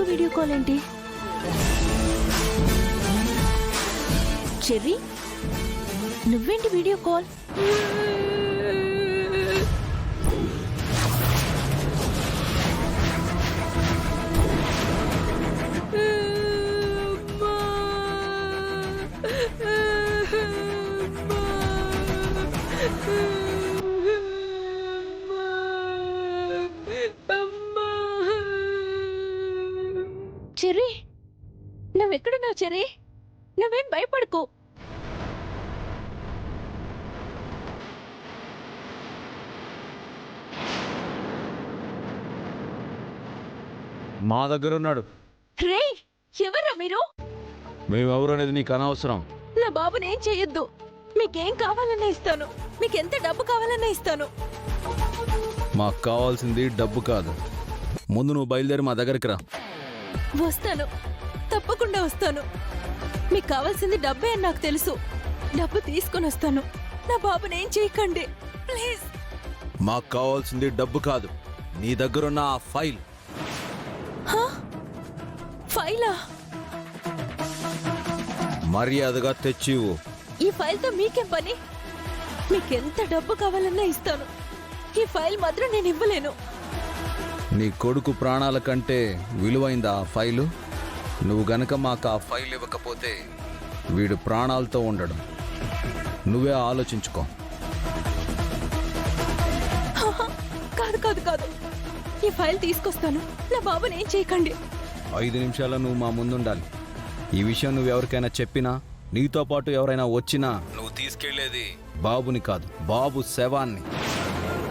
నాకు video call ఏంటి? Cherry, నువ్వేంటి వీడియో కాల్? చెర్రీ, నువ్వెక్కడున్నావు చెర్రీ? నువ్వేం భయపడకు. మా దగ్గర ఉన్నాడు. రే, ఎవరా మీరు? మేమెవరు అనేది నీకు అనవసరం. నా బాబుని ఏం చెయ్యొద్దు. మీకేం కావాలన్నా ఇస్తాను, మీకెంత డబ్బు కావాలన్నా ఇస్తాను. మాకు కావాల్సింది డబ్బు కాదు. ముందు నువ్వు బయలుదేరి మా దగ్గరికి రా. వస్తాను, తప్పకుండా వస్తాను. మీకు కావాల్సింది డబ్బే అని నాకు తెలుసు. డబ్బు తీసుకొని వస్తాను. నా బాబుని ఏం చేయకండి ప్లీజ్. మాకు కావాల్సింది డబ్బు కాదు, నీ దగ్గరున్న ఆ ఫైల్. ఫైలా? మర్యాదగా తెచ్చివు. ఈ ఫైల్తో మీకేం పని? మీకెంత డబ్బు కావాలన్నా ఇస్తాను. ఈ ఫైల్ మాత్రం నేను ఇవ్వలేను. నీ కొడుకు ప్రాణాల కంటే విలువైందా ఆ ఫైలు? నువ్వు గనక మాకు ఆ ఫైల్ ఇవ్వకపోతే వీడు ప్రాణాలతో ఉండడం. నువ్వే ఆలోచించుకో. కాదు కాదు కాదు, ఈ ఫైల్ తీసుకొస్తాను. నా బాబుని ఏం చేయకండి. 5 నిమిషాల్లో నువ్వు మా ముందుండాలి. ఈ విషయం నువ్వు ఎవరికైనా చెప్పినా, నీతో పాటు ఎవరైనా వచ్చినా, నువ్వు తీసుకెళ్లేది బాబుని కాదు, బాబు శవాన్ని.